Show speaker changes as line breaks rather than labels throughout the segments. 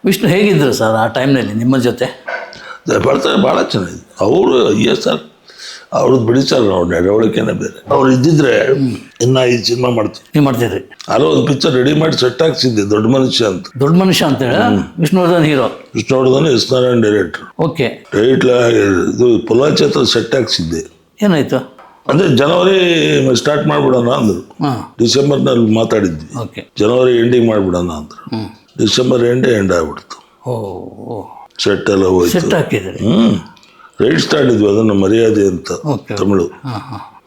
ವಿಷ್ಣು ಹೇಗಿದ್ರು ಸರ್ ಆ ಟೈಮ್ನಲ್ಲಿ ನಿಮ್ಮ ಜೊತೆ?
ಬರ್ತಾರೆ, ಭಾಳ ಚೆನ್ನಾಗಿದೆ ಅವರು. ಸರ್ ಅವ್ರದ್ದು ಬಿಡಿಸ್ತಾರೆ, ಅವ್ರ ನಡವಳಿಕೆನೇ ಬೇರೆ. ಅವ್ರು ಇದ್ದಿದ್ರೆ ಇನ್ನು 5 ಸಿನಿಮಾ ಮಾಡ್ತೀವಿ.
ನೀವು ಮಾಡ್ತೀರಿ?
ಅಲ್ಲೋ ಒಂದು ಪಿಕ್ಚರ್ ರೆಡಿ ಮಾಡಿ ಸೆಟ್ ಹಾಕ್ಸಿದ್ದೆ, ದೊಡ್ಡ ಮನುಷ್ಯ ಅಂತ.
ದೊಡ್ಡ ಮನುಷ್ಯ ಅಂತ ಹೇಳ Vishnuvardhan hero.
Vishnuvardhan S Narayan director.
Okay.
ಇದು ಪೊಲಾಚಿ ಹತ್ರ ಸೆಟ್ ಹಾಕ್ಸಿದ್ದೆ.
ಏನಾಯ್ತು?
ಅದೇ ಜನವರಿ ಸ್ಟಾರ್ಟ್ ಮಾಡ್ಬಿಡೋಣ ಅಂದ್ರು. ಡಿಸೆಂಬರ್ನಲ್ಲಿ ಮಾತಾಡಿದ್ವಿ.
ಓಕೆ.
ಜನವರಿ ಎಂಡಿಂಗ್ ಮಾಡ್ಬಿಡೋಣ ಅಂದ್ರು. ಡಿಸೆಂಬರ್ ಎಂಡ್ ಆಗ್ಬಿಡ್ತು. ಸೆಟ್ ಎಲ್ಲ ಹೋಯ್ತು.
ಸೆಟ್ ಹಾಕಿದ್ರಿ?
ರೈಟ್ ಸ್ಟಾರ್ಟ್ ಇದ್ವಿ, ಅದನ್ನ ಮರ್ಯಾದೆ ಅಂತ ತಮಿಳು.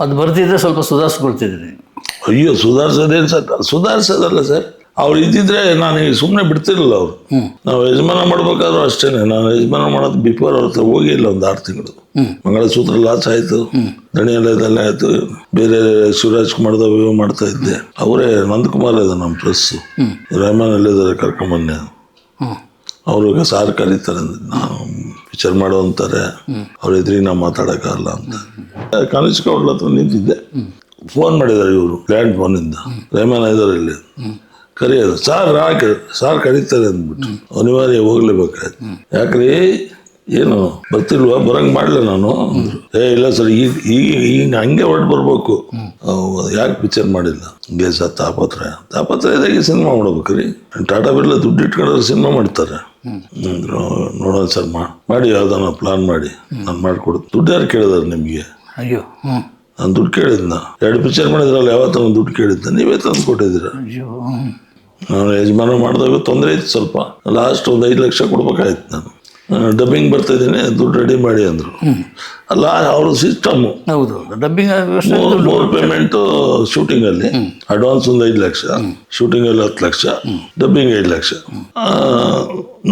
ಅದು ಬರ್ತಿದ್ರೆ ಸ್ವಲ್ಪ ಸುಧಾರಿಸ್ಕೊಳ್ತಿದ್ರಿ?
ಅಯ್ಯೋ ಸುಧಾರಿಸೋದೇನು ಸರ್, ಸುಧಾರಿಸೋದಲ್ಲ ಸರ್. ಅವ್ರು ಇದ್ದಿದ್ರೆ ನಾನು ಈಗ ಸುಮ್ಮನೆ ಬಿಡ್ತಿರ್ಲಿಲ್ಲ. ಅವರು ನಾವು ಯಜಮಾನ ಮಾಡ್ಬೇಕಾದ್ರೂ ಅಷ್ಟೇನೆ. ನಾನು ಯಜಮಾನ ಮಾಡೋದು ಬಿಫೋರ್ ಅವ್ರ ಹತ್ರ ಹೋಗಿಲ್ಲ ಒಂದು 6 ತಿಂಗಳು. ಮಂಗಳಸೂತ್ರ ಲಾಸ್ ಆಯ್ತು, ದಣಿಯಲ್ಲದೆಲ್ಲ ಆಯ್ತು, ಬೇರೆ ಶಿವರಾಜ್ ಕುಮಾರ್ದವ ಮಾಡ್ತಾ ಇದ್ದೆ. ಅವರೇ ನಂದಕುಮಾರ್ ಇದೆ ನಮ್ಮ ಪ್ರೆಸ್, ರೆಹಮಾನ್ ಅಲ್ಲಿದ್ದಾರೆ, ಕರ್ಕೊಂಬನ್ನಿ. ಅವ್ರಿಗೆ ಸಾರ್ ಕರೀತಾರೆ ಅಂದ್ರೆ ನಾನು ಪಿಕ್ಚರ್ ಮಾಡೋ ಅಂತಾರೆ. ಅವ್ರ ಎದುರಿಗೆ ನಾವು ಮಾತಾಡೋಕ್ಕಾಗಲ್ಲ ಅಂತ ಕಾಲೇಜ್ ಕೌಡ್ಲ ಹತ್ರ ನಿಂತಿದ್ದೆ. ಫೋನ್ ಮಾಡಿದ್ದಾರೆ ಇವರು, ಲ್ಯಾಂಡ್ ಫೋನಿಂದ. ರೆಹಮಾನ್ ಇದ್ದಾರೆ ಇಲ್ಲಿ, ಕರೆಯೋದು. ಸಾರ್ ಕರೀತಾರೆ ಅಂದ್ಬಿಟ್ಟು ಅನಿವಾರ್ಯ ಹೋಗ್ಲೇಬೇಕಾಯ್ತು. ಯಾಕ್ರಿ ಏನು ಬರ್ತಿಲ್ವಾ, ಬರಂಗ್ ಮಾಡ್ಲ ನಾನು ಅಂದ್ರು. ಇಲ್ಲ ಸರ್, ಈಗ ಹಂಗೆ ಹೊರಟು ಬರ್ಬೇಕು. ಯಾಕೆ ಪಿಕ್ಚರ್ ಮಾಡಿಲ್ಲ? ಹಂಗೆ ಸರ್ ತಾಪತ್ರ ಇದಾಗಿ ಸಿನಿಮಾ ಮಾಡ್ಬೇಕ್ರಿ. ಟಾಟಾ ಬಿರ್ಲಾ ದುಡ್ಡು ಇಟ್ಕೊಂಡ್ರೆ ಸಿನಿಮಾ ಮಾಡ್ತಾರೆ ಅಂದ್ರು. ನೋಡೋಣ ಸರ್, ಮಾಡಿ ಯಾವ್ದಾನ ಪ್ಲಾನ್ ಮಾಡಿ ನಾನು ಮಾಡ್ಕೊಡು. ದುಡ್ಡು ಯಾರು ಕೇಳಿದಾರೆ ನಿಮ್ಗೆ?
ಅಯ್ಯೋ,
ನಾನು ದುಡ್ಡು ಕೇಳಿದ್ನ. 2 ಪಿಕ್ಚರ್ ಮಾಡಿದ್ರಲ್ಲ, ಯಾವತ್ತ ದುಡ್ಡು ಕೇಳಿದ್ದ, ನೀವೇ ತಂದು ಕೊಟ್ಟಿದ್ದೀರ. ನಾನು ಯಜಮಾನ ಮಾಡಿದಾಗ ತೊಂದರೆ ಇತ್ತು ಸ್ವಲ್ಪ. ಲಾಸ್ಟ್ ಒಂದು 5 ಲಕ್ಷ ಕೊಡ್ಬೇಕಾಯ್ತು. ನಾನು ಡಬ್ಬಿಂಗ್ ಬರ್ತಾ ಇದ್ದೀನಿ, ದುಡ್ಡು ರೆಡಿ ಮಾಡಿ ಅಂದ್ರು. ಅಲ್ಲ ಅವ್ರ ಸಿಸ್ಟಮು.
ಹೌದು, ಡಬ್ಬಿಂಗ್
3 ಪೇಮೆಂಟು. ಶೂಟಿಂಗ್ ಅಲ್ಲಿ ಅಡ್ವಾನ್ಸ್ ಒಂದು 5 ಲಕ್ಷ, ಶೂಟಿಂಗ್ ಅಲ್ಲಿ 10 ಲಕ್ಷ, ಡಬ್ಬಿಂಗ್ 5 ಲಕ್ಷ.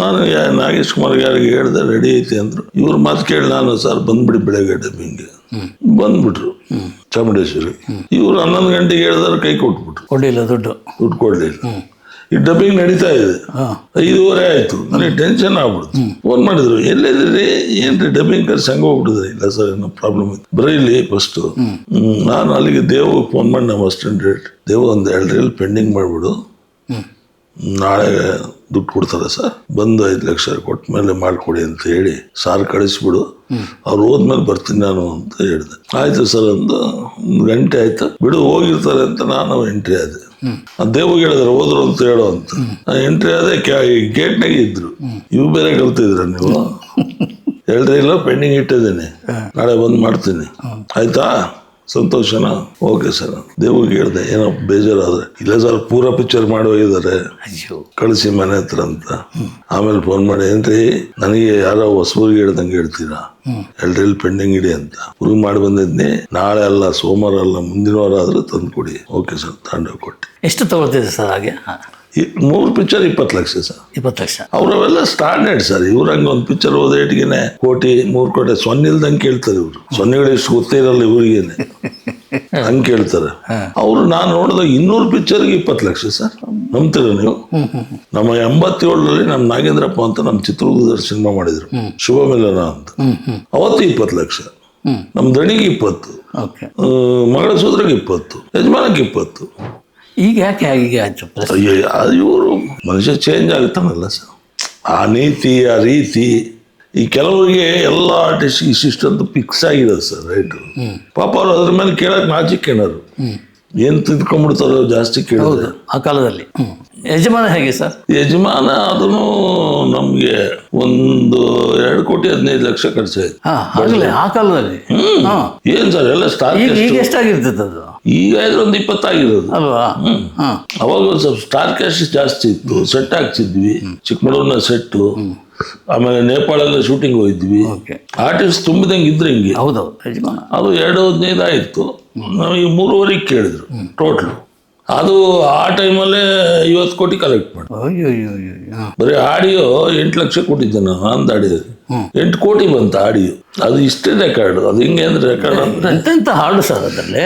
ನಾನು ನಾಗೇಶ್ ಕುಮಾರ್ ಯಾರಿಗೆ ಹೇಳಿದೆ ರೆಡಿ ಐತಿ ಅಂದ್ರು. ಇವ್ರ ಮಾತು ಕೇಳಿ ನಾನು ಸರ್ ಬಂದ್ಬಿಡಿ ಬೆಳಗ್ಗೆ ಡಬ್ಬಿಂಗ್ಗೆ ಬಂದ್ಬಿಟ್ರು ಚಾಮುಂಡೇಶ್ವರಿ. ಇವ್ರು 11 ಗಂಟೆಗೆ ಹೇಳಿದ್ರೆ ಕೈ ಕೊಟ್ಬಿಟ್ರು, ದುಡ್ಡು ಕೊಡ್ಲಿಲ್ಲ. ಈ ಡಬ್ಬಿಂಗ್ ನಡೀತಾ ಇದೆ, 5:15 ಆಯ್ತು. ನನಗೆ ಟೆನ್ಷನ್ ಆಗ್ಬಿಡ್ತು. ಫೋನ್ ಮಾಡಿದ್ರು, ಎಲ್ಲಿದ್ರಿ, ಏನ್ರಿ ಡಬ್ಬಿಂಗ್ ಕರ್ಸಿ ಹಂಗ ಹೋಗ್ಬಿಟ್ಟಿದ್ರೆ. ಇಲ್ಲ ಸರ್, ಏನೋ ಪ್ರಾಬ್ಲಮ್ ಇತ್ತು, ಬರೀಲಿ ಫಸ್ಟ್. ನಾನು ಅಲ್ಲಿಗೆ ದೇವ್ ಫೋನ್ ಮಾಡಿ, ನಮ್ಮ ಅಸಿಸ್ಟೆಂಟ್ ಡೈರೆಕ್ಟರ್ ದೇವ್, ಒಂದು 2 ರೀಲ್ ಪೆಂಡಿಂಗ್ ಮಾಡಿಬಿಡು, ನಾಳೆ ದುಡ್ಡು ಕೊಡ್ತಾರೆ ಸರ್, ಬಂದು 5 ಲಕ್ಷ ಕೊಟ್ಟ ಮೇಲೆ ಮಾಡಿಕೊಡಿ ಅಂತ ಹೇಳಿ ಸಾರ್ ಕಳಿಸ್ಬಿಡು, ಅವ್ರು ಹೋದ್ಮೇಲೆ ಬರ್ತೀನಿ ನಾನು ಅಂತ ಹೇಳಿದೆ. ಆಯ್ತು ಸರ್ ಅಂದು 1 ಗಂಟೆ ಆಯ್ತು. ಬಿಡು ಹೋಗಿರ್ತಾರೆ ಅಂತ ನಾನು ಎಂಟ್ರಿ ಆದೆ. ದೇವ್ಗೆ ಹೇಳಿದ್ರೆ ಹೋದ್ರು ಅಂತ ಹೇಳೋ ಅಂತ ಎಂಟ್ರಿ ಆದೆ. ಗೇಟ್ನಾಗೆ ಇದ್ರು. ಇವು ಬೇರೆ ಕಲ್ತಿದ್ರ ನೀವು? 2 ರೀಲ್ ಪೆಂಡಿಂಗ್ ಇಟ್ಟಿದ್ದೀನಿ, ನಾಳೆ ಬಂದು ಮಾಡ್ತೀನಿ, ಆಯ್ತಾ? ಸಂತೋಷನಾ? Okay sir. ದೇವ್ಗೆ ಹೇಳಿದೆ, ಏನೋ ಬೇಜಾರಾದ್ರೆ. ಇಲ್ಲ ಸರ್, ಪೂರ ಪಿಕ್ಚರ್ ಮಾಡಿ ಹೋಗಿದ್ದಾರೆ, ಕಳಿಸಿ ಮನೆ ಹತ್ರ ಅಂತ. ಆಮೇಲೆ ಫೋನ್ ಮಾಡಿ, ಏನ್ರಿ ನನಗೆ ಯಾರೋ ಹೊಸಬರಿಗೆ ಹೇಳ್ದಂಗೆ ಹೇಳ್ತೀರಾ, 2 ರೀಲ್ ಪೆಂಡಿಂಗ್ ಇಡಿ ಅಂತ. ಹುಡುಗ ಮಾಡಿ ಬಂದಿದ್ನಿ, ನಾಳೆ ಅಲ್ಲ, ಸೋಮವಾರ ಅಲ್ಲ, ಮುಂದಿನ ವಾರ ಆದ್ರೆ ತಂದು ಕೊಡಿ. ಓಕೆ ಸರ್, ತಗೊಂಡೋಗಿ ಕೊಟ್ಟು.
ಎಷ್ಟು ತಗೊಳ್ತಿದೆ ಸರ್ ಹಾಗೆ?
3 ಪಿಕ್ಚರ್ 20 ಲಕ್ಷ ಸರ್.
20 ಲಕ್ಷ
ಅವ್ರವೆಲ್ಲ ಸ್ಟ್ಯಾಂಡರ್ಡ್ ಸರ್. ಇವ್ರಂಗೆ ಒಂದು ಪಿಕ್ಚರ್ ಹೋದ ಏಟಿಗೆನೆ 1 ಕೋಟಿ 3 ಕೋಟಿ ಸೊನ್ನೆ ಇಲ್ದಂಗೆ ಕೇಳ್ತಾರೆ ಇವ್ರು. ಸೊನ್ನೆಗಳು ಎಷ್ಟು ಗೊತ್ತೇ ಇರಲ್ಲ ಇವ್ರಿಗೇನೆ, ಹಂಗೆ ಕೇಳ್ತಾರೆ ಅವ್ರು. ನಾನು ನೋಡಿದಾಗ 200 ಪಿಕ್ಚರ್ಗೆ 20 ಲಕ್ಷ ಸರ್. ನಂಬ್ತೀರ ನೀವು? ನಮ್ಮ 87ರಲ್ಲಿ ನಮ್ಮ ನಾಗೇಂದ್ರಪ್ಪ ಅಂತ ನಮ್ಮ ಚಿತ್ರದುರ್ಗದಲ್ಲಿ ಸಿನಿಮಾ ಮಾಡಿದ್ರು, ಶುಭ ಮಿಲನ ಅಂತ. ಅವತ್ತು 20 ಲಕ್ಷ. ನಮ್ಮ ದಣಿಗೆ 20, ಮಂಗಳಸೂತ್ರಕ್ಕೆ 20, ಯಜಮಾನಕ್ಕೆ 20.
ಈಗ ಯಾಕೆ ಹೀಗೆ ಆಯ್ತು?
ಇವರು ಮನುಷ್ಯ ಚೇಂಜ್ ಆಗ್ತಾನಲ್ಲ ಸರ್, ಆ ನೀತಿ ಆ ರೀತಿ. ಈ ಕೆಲವರಿಗೆ ಎಲ್ಲ ಆರ್ಟಿಸ್ಟ್ ಇಷ್ಟಿಷ್ಟಂತ ಫಿಕ್ಸ್ ಆಗಿರೋದು ಸರ್ ರೈಟು. ಪಾಪ ಅವ್ರು ಅದ್ರ ಮೇಲೆ ಕೇಳಕ್ ನಾಚಿಕೆಣರು, ಏನ್ ತಿದ್ಕೊಂಡ್ಬಿಡ್ತಾರೋ ಜಾಸ್ತಿ ಕೇಳಿದ್ರೆ.
ಆ ಕಾಲದಲ್ಲಿ ಯಜಮಾನ ಹೇಗೆ ಸರ್?
ಯಜಮಾನ ಅದನ್ನು ನಮ್ಗೆ ಒಂದು 2 ಕೋಟಿ 15 ಲಕ್ಷ ಖರ್ಚಾಯ್ತು
ಆ ಕಾಲದಲ್ಲಿ.
ಏನ್ ಸರ್ ಎಲ್ಲ ಸ್ಟಾರ್
ಎಷ್ಟಾಗಿರ್ತದೆ ಅದು?
ಈಗ ಒಂದು 20 ಆಗಿರೋದು
ಅಲ್ವಾ?
ಅವಾಗ ಒಂದು ಸ್ವಲ್ಪ ಸ್ಟಾರ್ ಕ್ಯಾಶ್ ಜಾಸ್ತಿ ಇತ್ತು. ಸೆಟ್ ಹಾಕ್ಸಿದ್ವಿ, ಚಿಕ್ಕಮಗಳೂರಿನ ಸೆಟ್ಟು. ಆಮೇಲೆ ನೇಪಾಳಲ್ಲ ಶೂಟಿಂಗ್ ಹೋಗಿದ್ವಿ. ಆರ್ಟಿಸ್ಟ್ ತುಂಬಿದಂಗೆ ಇದ್ರೆ ಹಿಂಗೆ. ಅದು 2.15 ಆಯ್ತು. ನಮಗೆ 3.5 ಕೇಳಿದ್ರು ಟೋಟಲ್. ಅದು ಆ ಟೈಮಲ್ಲೇ 50 ಕೋಟಿ ಕಲೆಕ್ಟ್ ಮಾಡಿ. ಬರೀ ಆಡಿಯೋ 8 ಲಕ್ಷ ಕೊಟ್ಟಿದ್ದೆ ನಾನು. ಅಂದ ಆಡಿಯೋ 8 ಕೋಟಿ ಬಂತ ಆಡಿಯೋ. ಅದು ಇಷ್ಟೇ ರೆಕಾರ್ಡ್. ಅದು ಹೆಂಗೆ ಅಂದ್ರೆ ರೆಕಾರ್ಡ್
ಎಂತೆಂತ ಹಾಡು ಸರ್ ಅದರಲ್ಲಿ.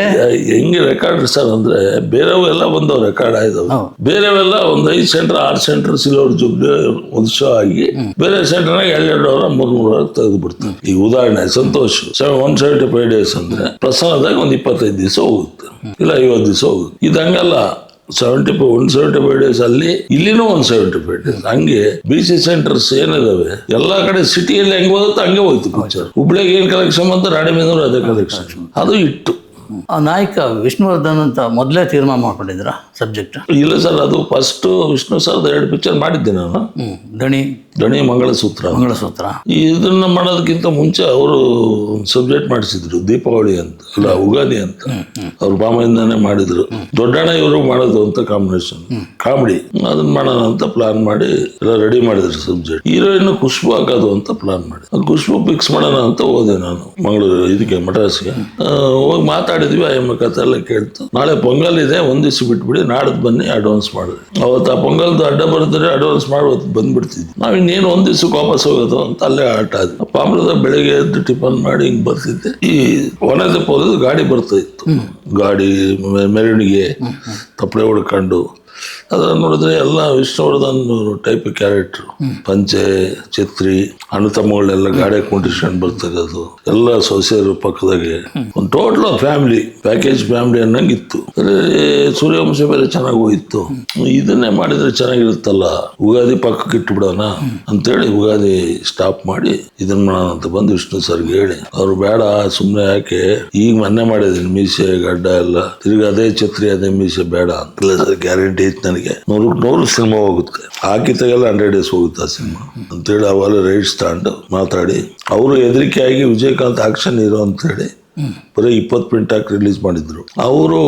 ಹೆಂಗೆ ರೆಕಾರ್ಡ್ ಸರ್ ಅಂದ್ರೆ ಬೇರೆವೆಲ್ಲ ಬಂದವು ರೆಕಾರ್ಡ್ ಆಯ್ದವು. ಬೇರೆವೆಲ್ಲ ಒಂದು 5 ಸೆಂಟರ್ 6 ಸೆಂಟರ್ ಸಿಲ್ವರ್ ಜುಬ್ಲಿ ಒಂದು ಶೋ ಆಗಿ ಬೇರೆ ಸೆಂಟರ್ನಾಗ 200 ಅವರ 300 ಅವರ ತೆಗೆದು ಬಿಡ್ತಾರೆ. ಈ ಉದಾಹರಣೆ ಸಂತೋಷ್ 175 ಡೇಸ್ ಅಂದ್ರೆ ಪ್ರಸನ್ನದಾಗ ಒಂದು 25 ದಿವಸ ಹೋಗುತ್ತೆ, ಇಲ್ಲ 50 ದಿವಸ ಹೋಗುತ್ತೆ. ಇದು ಹಂಗಲ್ಲ. 175 ಡೇಸ್ ಅಲ್ಲಿ, ಇಲ್ಲಿನೂ 175 ಡೇಸ್. ಹಂಗೆ BC ಸೆಂಟರ್ಸ್ ಏನಿದಾವೆ ಎಲ್ಲಾ ಕಡೆ ಸಿಟಿಯಲ್ಲಿ ಹೆಂಗ್ ಹೋಗುತ್ತೆ ಹಂಗೆ ಹೋಯ್ತು ಪಿಕ್ಚರ್. ಹುಬ್ಳಿಗೆ ಏನ್ ಕಲೆಕ್ಷನ್ ಅಂತ ರಾಣಿಬೆನ್ನೂರು ಅದೇ ಕಲೆಕ್ಷನ್, ಅದು ಇಟ್ಟು.
ಆ ನಾಯಕ ವಿಷ್ಣುವರ್ಧನ್ ಅಂತ ಮೊದಲೇ ತೀರ್ಮಾನ ಮಾಡ್ಕೊಂಡಿದ್ರ ಸಬ್ಜೆಕ್ಟ್?
ಇಲ್ಲ ಸರ್, ಅದು ಫಸ್ಟ್ ವಿಷ್ಣು ಸರ್ದು 2 ಪಿಕ್ಚರ್ ಮಾಡಿದ್ದೆ ನಾನು. ದಣಿ ಮಂಗಳಸೂತ್ರ. ಇದನ್ನ ಮಾಡೋದಕ್ಕಿಂತ ಮುಂಚೆ ಅವರು ಸಬ್ಜೆಕ್ಟ್ ಮಾಡಿಸಿದ್ರು, ದೀಪಾವಳಿ ಅಂತ ಅಲ್ಲ ಉಗಾದಿ ಅಂತ. ಅವ್ರ ಬಾಮೆಯಿಂದಾನೆ ಮಾಡಿದ್ರು. ದೊಡ್ಡಣ್ಣ ಇವರು ಮಾಡೋದು ಅಂತ ಕಾಂಬಿನೇಷನ್ ಕಾಮಿಡಿ, ಅದನ್ನ ಮಾಡೋಣ ಅಂತ ಪ್ಲಾನ್ ಮಾಡಿ ಎಲ್ಲ ರೆಡಿ ಮಾಡಿದ್ರು ಸಬ್ಜೆಕ್ಟ್. ಹೀರೋಯಿನ್ ಖುಷ್ಬು ಹಾಕೋದು ಅಂತ ಪ್ಲಾನ್ ಮಾಡಿ ಖುಷ್ಬು ಫಿಕ್ಸ್ ಮಾಡೋಣ ಅಂತ ಹೋದೆ ನಾನು ಮಂಗಳೂರು ಇದಕ್ಕೆ ಮಡ್ರಾಸ್ಗೆ. ಹೋಗಿ ಮಾತಾಡಿದ್ವಿ, ಆಯಮ್ಮ ಕತೆ ಎಲ್ಲ ಕೇಳ್ತು. ನಾಳೆ ಪೊಂಗಲ್ ಇದೆ, ಒಂದ್ ದಿವಸ ಬಿಟ್ಬಿಡಿ, ನಾಡದ್ ಬನ್ನಿ ಅಡ್ವಾನ್ಸ್ ಮಾಡಿದ್ರಿ. ಅವತ್ತು ಆ ಪೊಂಗಲ್ದು ಅಡ್ಡ ಬರೆದ್ರೆ ಅಡ್ವಾನ್ಸ್ ಮಾಡಿ ಬಂದ್ಬಿಡ್ತಿದ್ವಿ ನಾವು. ಇನ್ನೇನು ಒಂದ್ ದಿವ್ಸಕ್ಕೆ ವಾಪಸ್ ಹೋಗೋದು ಅಂತ ಅಲ್ಲೇ ಆಟ ಆದ್ವಿ. ಪಾಂಬ್ರದ ಬೆಳಿಗ್ಗೆ ಎದ್ದು ಟಿಫನ್ ಮಾಡಿ ಹಿಂಗ್ ಬರ್ತಿದ್ದೆ. ಈ ಒಣದಪ್ಪ ಹೋದ ಗಾಡಿ ಬರ್ತಾ ಇತ್ತು, ಗಾಡಿ ಮೆರವಣಿಗೆ ತಪ್ಪಳೆ ಹೊಡ್ಕೊಂಡು. ಅದನ್ನ ನೋಡಿದ್ರೆ ಎಲ್ಲ ವಿಷ್ಣುವರ್ಧನ್ ಟೈಪ್ ಕ್ಯಾರೆಕ್ಟರ್, ಪಂಚೆ ಛತ್ರಿ, ಅಣ್ಣ ತಮ್ಮಗಳೆಲ್ಲ ಗಾಡಿ ಕೊಂಡಿಸ್ಕೊಂಡು ಬರ್ತಕ್ಕದು, ಎಲ್ಲ ಸೊಸೆಯರು ಪಕ್ಕದಾಗೆ, ಒಂದು ಟೋಟಲ್ ಫ್ಯಾಮಿಲಿ ಪ್ಯಾಕೇಜ್ ಫ್ಯಾಮಿಲಿ ಅನ್ನಂಗೆ ಇತ್ತು. ಸೂರ್ಯವಂಶ ಬೇರೆ ಚೆನ್ನಾಗಿ ಹೋಯ್ತು. ಇದನ್ನೇ ಮಾಡಿದ್ರೆ ಚೆನ್ನಾಗಿರುತ್ತಲ್ಲ, ಉಗಾದಿ ಪಕ್ಕಕ್ಕೆ ಇಟ್ಬಿಡೋಣ ಅಂತೇಳಿ ಉಗಾದಿ ಸ್ಟಾಪ್ ಮಾಡಿ ಇದನ್ನ ಮಾಡೋಣ ಅಂತ ಬಂದು ವಿಷ್ಣು ಸರ್ಗೆ ಹೇಳಿ, ಅವ್ರು ಬೇಡ ಸುಮ್ಮನೆ ಯಾಕೆ, ಈಗ ಮೊನ್ನೆ ಮಾಡಿದೀನಿ ಮೀಸೆ ಗಡ್ಡ ಎಲ್ಲ, ತಿರ್ಗಿ ಅದೇ ಛತ್ರಿ ಅದೇ ಮೀಸೆ ಬೇಡ ಅಂತ. ಸರ್ ಗ್ಯಾರಂಟಿ ಐತೆ ನನಗೆ, 100 ಸಿನಿಮಾ ಹೋಗುತ್ತೆ, ಹಾಕಿತಾಗೆಲ್ಲ 100 ಡೇಸ್ ಹೋಗುತ್ತೆ ಆ ಸಿನಿಮಾ ಅಂತೇಳಿ ಅವೆಲ್ಲ ರೈಟ್ಸ್ ತಗೊಂಡು ಮಾತಾಡಿ, ಅವರು ಹೆದರಿಕೆ ಆಗಿ ವಿಜಯಕಾಂತ್ ಆಕ್ಷನ್ ಹೀರೋ ಅಂತೇಳಿ ಬರೀ 20 ಪ್ರಿಂಟ್ ಹಾಕಿ ರಿಲೀಸ್ ಮಾಡಿದ್ರು. ಅವರು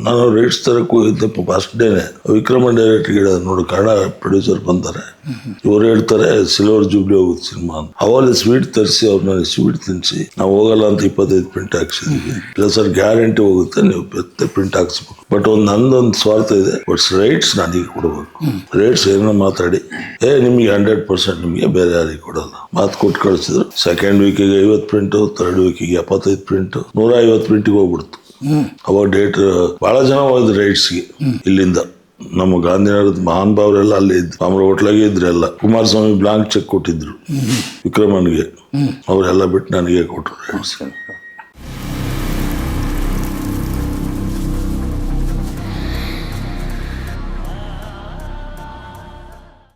ನಾನು ರೈಟ್ಸ್ ತರಕ್ಕೆ ಹೋಗಿದ್ದೆ ಫಸ್ಟ್ ಡೇನೆ. ವಿಕ್ರಮ ಡೈರೆಕ್ಟರ್ ಹೇಳಿದ್ರು, ನೋಡಿ ಕನ್ನಡ ಪ್ರೊಡ್ಯೂಸರ್ ಬಂತಾರೆ, ಇವ್ರು ಹೇಳ್ತಾರೆ ಸಿಲ್ವರ್ ಜೂಬ್ಲಿ ಹೋಗುತ್ತೆ ಸಿನಿಮಾ ಅಂತ. ಅವಾಗ ಸ್ವೀಟ್ ತರಿಸಿ ಅವ್ರು ನನಗೆ ಸ್ವೀಟ್ ತಿನ್ಸಿ, ನಾವು ಹೋಗಲ್ಲ ಅಂತ 25 ಪ್ರಿಂಟ್ ಹಾಕ್ಸಿದ್ವಿ. ಇಲ್ಲ ಸರ್ ಗ್ಯಾರಂಟಿ ಹೋಗುತ್ತೆ, ನೀವು ಪ್ರಿಂಟ್ ಹಾಕ್ಸ್ಬೇಕು, ಬಟ್ ನಂದೊಂದು ಸ್ವಾರ್ಥ ಇದೆ, ಬಟ್ ರೈಟ್ಸ್ ನನಗೆ ಕೊಡಬೇಕು. ರೈಟ್ಸ್ ಏನೋ ಮಾತಾಡಿ ನಿಮ್ಗೆ 100% ನಿಮ್ಗೆ, ಬೇರೆ ಯಾರಿಗೆ ಕೊಡಲ್ಲ ಮಾತು ಕೊಟ್ಟು ಕಳಿಸಿದ್ರು. ಸೆಕೆಂಡ್ ವೀಕಿಗೆ 50 ಪ್ರಿಂಟು, ಥರ್ಡ್ ವೀಕಿಗೆ 75 ಪ್ರಿಂಟು, 150 ಪ್ರಿಂಟಿಗೆ ಹೋಗ್ಬಿಡ್ತು. ಅವಾಗ ಡೇಟ್ ಬಹಳ ಜನ ಹೋಗಿದ್ರು ರೈಟ್ಸ್ಗೆ ಇಲ್ಲಿಂದ. ನಮ್ಮ ಗಾಂಧಿನಗರದ ಮಹಾನ್ ಭಾವರೆಲ್ಲ ಅಲ್ಲೇ ಇದ್ರು, ಅಮರ ಹೋಟ್ಲಾಗೆ ಇದ್ರೆಲ್ಲ. ಕುಮಾರಸ್ವಾಮಿ ಬ್ಲಾಂಕ್ ಚೆಕ್ ಕೊಟ್ಟಿದ್ರು ವಿಕ್ರಮನ್ಗೆ, ಅವರೆಲ್ಲ ಬಿಟ್ಟು ನನಗೆ ಕೊಟ್ಟರು ರೈಟ್ಸ್.